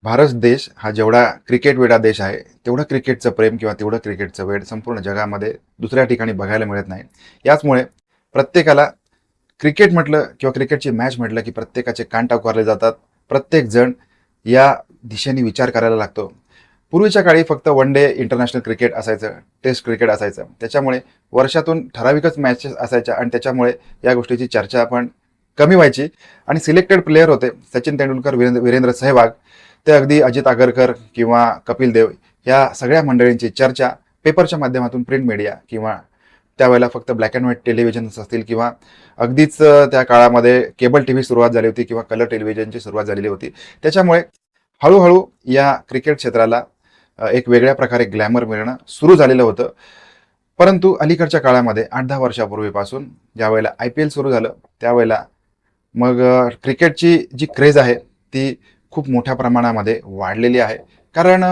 भारत देश हा जेवढा क्रिकेट वेडा देश आहे, तेवढं क्रिकेटचं प्रेम किंवा तेवढं क्रिकेटचं वेड संपूर्ण जगामध्ये दुसऱ्या ठिकाणी बघायला मिळत नाही. याचमुळे प्रत्येकाला क्रिकेट म्हटलं किंवा क्रिकेटची मॅच म्हटलं की प्रत्येकाचे कान टाकवले जातात. प्रत्येक जण या दिशेने विचार करायला लागतो. पूर्वीच्या काळी फक्त वन डे इंटरनॅशनल क्रिकेट असायचं, टेस्ट क्रिकेट असायचं. त्याच्यामुळे वर्षातून ठराविकच मॅचेस असायच्या आणि त्याच्यामुळे या गोष्टीची चर्चा पण कमी व्हायची आणि सिलेक्टेड प्लेयर होते. सचिन तेंडुलकर, वीरेंद्र सहवाग, ते अगदी अजित आगरकर किंवा कपिल देव या सगळ्या मंडळींची चर्चा पेपरच्या माध्यमातून, प्रिंट मीडिया किंवा त्यावेळेला फक्त ब्लॅक अँड व्हाईट टेलिव्हिजन्स असतील किंवा अगदीच त्या काळामध्ये केबल टी व्ही सुरुवात झाली होती किंवा कलर टेलिव्हिजनची सुरुवात झालेली होती. त्याच्यामुळे हळूहळू या क्रिकेट क्षेत्राला एक वेगळ्या प्रकारे ग्लॅमर मिळणं सुरू झालेलं होतं. परंतु अलीकडच्या काळामध्ये 8-10 वर्षापूर्वीपासून ज्यावेळेला IPL सुरू झालं त्यावेळेला मग क्रिकेटची जी क्रेज आहे ती खूप मोठ्या प्रमाणामध्ये वाढलेली आहे. कारण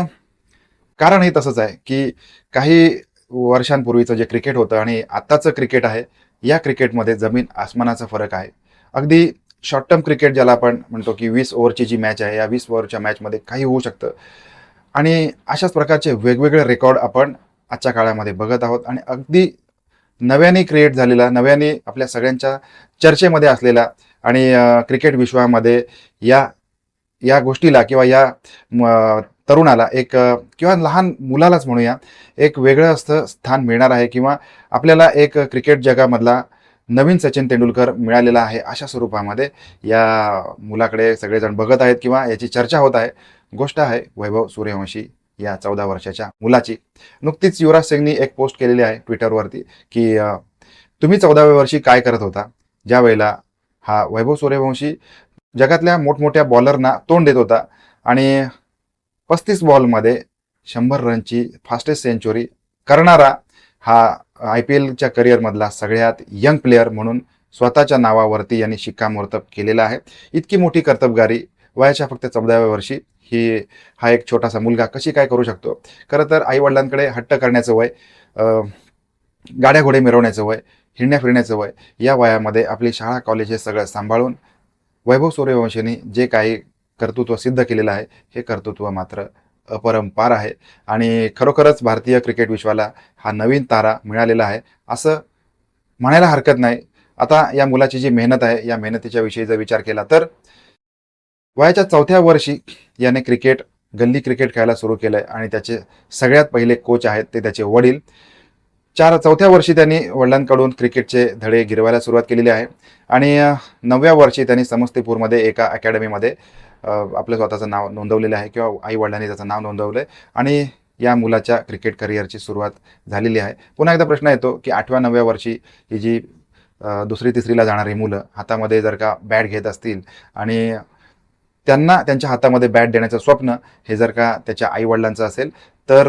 कारण हे तसंच आहे की काही वर्षांपूर्वीचं जे क्रिकेट होतं आणि आत्ताचं क्रिकेट आहे, या क्रिकेटमध्ये जमीन आसमानाचा फरक आहे. अगदी शॉर्ट टर्म क्रिकेट ज्याला आपण म्हणतो की 20 ओव्हरची जी मॅच आहे, या 20 ओव्हरच्या मॅचमध्ये काही होऊ शकतं आणि अशाच प्रकारचे वेगवेगळे रेकॉर्ड आपण आजच्या काळामध्ये बघत आहोत आणि अगदी नव्याने क्रिएट झालेला, नव्याने आपल्या सगळ्यांच्या चर्चेमध्ये असलेला आणि क्रिकेट विश्वामध्ये या या गोष्टीला किंवा या तरुणाला एक किंवा लहान मुलालाच म्हणूया, एक वेगळं असं स्थान मिळणार आहे किंवा आपल्याला एक क्रिकेट जगामधला नवीन सचिन तेंडुलकर मिळालेला आहे, अशा स्वरूपामध्ये या मुलाकडे सगळेजण बघत आहेत किंवा याची चर्चा होत आहे. गोष्ट आहे वैभव सूर्यवंशी या 14 वर्षाच्या मुलाची. नुकतीच युवराज सिंगनी एक पोस्ट केलेली आहे ट्विटरवरती की तुम्ही 14व्या वर्षी काय करत होता, ज्या वेळेला हा वैभव सूर्यवंशी जगातल्या मोठमोठ्या बॉलरना तोंड देत होता आणि 35 बॉलमध्ये 100 रनची फास्टेस्ट सेंचुरी करणारा हा IPLच्या करिअरमधला सगळ्यात यंग प्लेअर म्हणून स्वतःच्या नावावरती यांनी शिक्कामोर्तब केलेला आहे. इतकी मोठी कर्तबगारी वयाच्या फक्त 14व्या वर्षी हा एक छोटासा मुलगा कशी काय करू शकतो. खरं तर आईवडिलांकडे हट्ट करण्याचं वय, गाड्या घोडे मिरवण्याचं वय, हिंडण्या फिरण्याचं वय, या वयामध्ये आपली शाळा कॉलेज हे सगळं सांभाळून वैभव सूर्यवंशीने जे काही कर्तृत्व सिद्ध केलेलं आहे, हे कर्तृत्व मात्र अपरंपार आहे आणि खरोखरच भारतीय क्रिकेट विश्वाला हा नवीन तारा मिळालेला आहे असं म्हणायला हरकत नाही. आता या मुलाची जी मेहनत आहे, या मेहनतीच्या विषयी जर विचार केला तर वयाच्या 4थ्या वर्षी याने गल्ली क्रिकेट खेळायला सुरू केलंय आणि त्याचे सगळ्यात पहिले कोच आहेत ते त्याचे वडील. 4थ्या वर्षी त्यांनी वडिलांकडून क्रिकेटचे धडे गिरवायला सुरुवात केलेली आहे आणि 9व्या वर्षी त्यांनी समस्तीपूरमध्ये एका अकॅडमीमध्ये आपलं स्वतःचं नाव नोंदवलेलं आहे किंवा आई वडिलांनी त्याचं नाव नोंदवलं आहे आणि या मुलाच्या क्रिकेट करिअरची सुरुवात झालेली आहे. पुन्हा एकदा प्रश्न येतो की 8व्या-9व्या वर्षी ही जी 2री-3रीला जाणारी मुलं हातामध्ये जर का बॅट घेत असतील आणि त्यांना त्यांच्या हातामध्ये बॅट देण्याचं स्वप्न हे जर का त्याच्या आईवडिलांचं असेल तर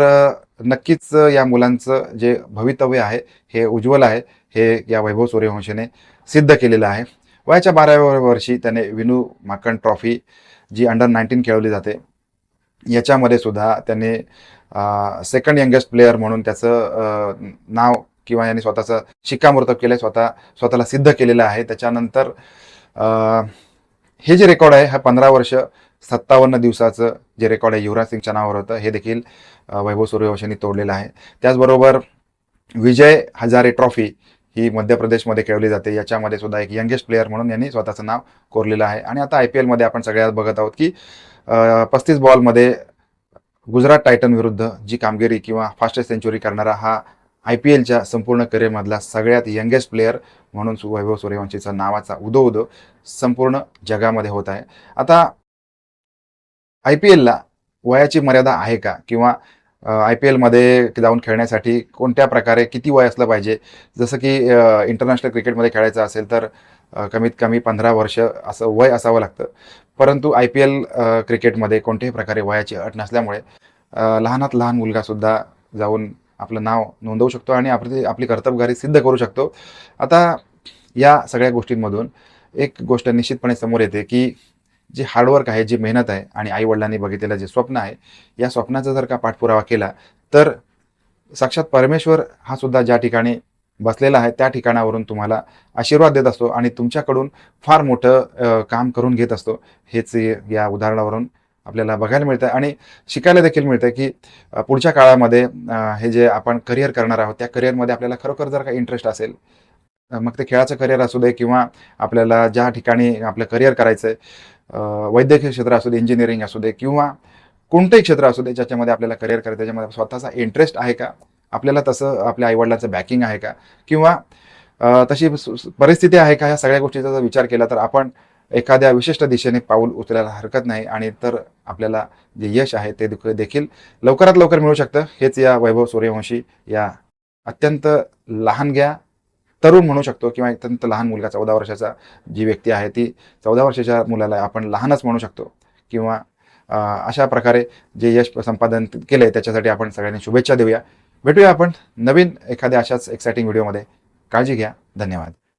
नक्कीच या मुलांचं जे भवितव्य आहे हे उज्ज्वल आहे, हे या वैभव सूर्यवंशीने सिद्ध केलेलं आहे. वयाच्या 12व्या वर्षी त्याने विनू माकन ट्रॉफी जी अंडर-19 खेळवली जाते, याच्यामध्ये सुद्धा त्याने सेकंड यंगेस्ट प्लेअर म्हणून त्याचं नाव किंवा यांनी स्वतःचं शिक्कामोर्तब केलं, स्वतःला सिद्ध केलेलं आहे. त्याच्यानंतर हे जे रेकॉर्ड आहे, हा 15 वर्ष 57 दिवसाचं जे रेकॉर्ड आहे युवराज सिंगच्या नावावर होतं, हे देखील वैभव सूर्यवंशींनी तोडलेलं आहे. त्याचबरोबर विजय हजारे ट्रॉफी ही मध्य प्रदेशमध्ये खेळवली जाते, याच्यामध्ये सुद्धा एक यंगेस्ट प्लेअर म्हणून यांनी स्वतःचं नाव कोरलेलं आहे. आणि आता IPL मध्ये आपण सगळ्यात बघत आहोत की 35 बॉलमध्ये गुजरात टायटन विरुद्ध जी कामगिरी किंवा फास्टेस्ट सेंचुरी करणारा हा IPLच्या संपूर्ण करिअरमधला सगळ्यात यंगेस्ट प्लेअर म्हणून वैभव सूर्यवंशीचा नावाचा उदो संपूर्ण जगामध्ये होत आहे. आता IPLला वयाची मर्यादा आहे का किंवा IPL मध्ये जाऊन खेळण्यासाठी कोणत्या प्रकारे किती वय असलं पाहिजे. जसं की इंटरनॅशनल क्रिकेटमध्ये खेळायचं असेल तर कमीत कमी 15 वर्ष असं वय असावं लागतं. परंतु IPL क्रिकेटमध्ये कोणत्याही प्रकारे वयाची अट नसल्यामुळे लहानात लहान मुलगासुद्धा जाऊन आपलं नाव नोंदवू शकतो आणि आपली कर्तबगारी सिद्ध करू शकतो. आता या सगळ्या गोष्टींमधून एक गोष्ट निश्चितपणे समोर येते की जे हार्डवर्क आहे, जी मेहनत आहे आणि आईवडिलांनी बघितलेलं जे स्वप्न आहे, या स्वप्नाचा जर का पाठपुरावा केला तर साक्षात परमेश्वर हा सुद्धा ज्या ठिकाणी बसलेला आहे त्या ठिकाणावरून तुम्हाला आशीर्वाद देत असतो आणि तुमच्याकडून फार मोठं काम करून घेत असतो. हेच या उदाहरणावरून आपल्याला बघायला मिळतं आणि शिकायला देखील मिळतं की पुढच्या काळामध्ये हे जे आपण करिअर करणार आहोत त्या करिअरमध्ये आपल्याला खरोखर जर काही इंटरेस्ट असेल, मग ते खेळाचं करिअर असू दे किंवा आपल्याला ज्या ठिकाणी आपलं करिअर करायचं आहे, वैद्यकीय क्षेत्र असू दे, इंजिनिअरिंग असू दे किंवा कोणतंही क्षेत्र असू दे ज्याच्यामध्ये आपल्याला करिअर करायचं, त्याच्यामध्ये स्वतःचा इंटरेस्ट आहे का, आपल्याला तसं आपल्या आईवडिलांचं बॅकिंग आहे का किंवा तशी परिस्थिती आहे का, ह्या सगळ्या गोष्टीचा जर विचार केला तर आपण एखाद्या विशिष्ट दिशेने पाऊल उचलायला हरकत नाही आणि तर आपल्याला जे यश आहे ते देखील लवकरात लवकर मिळू शकतं. हेच या वैभव सूर्यवंशी या अत्यंत लहानग्या तरुण म्हणू शकतो किंवा अत्यंत लहान मुलगा 14 वर्षाचा जी व्यक्ती आहे ती 14 वर्षाच्या मुलाला आपण लहानच म्हणू शकतो किंवा अशा प्रकारे जे यश संपादन केलंय त्याच्यासाठी आपण सगळ्यांनी शुभेच्छा देऊया. भेटूया आपण नवीन एखाद्या अशाच एक्साइटिंग व्हिडिओमध्ये. काळजी घ्या. धन्यवाद.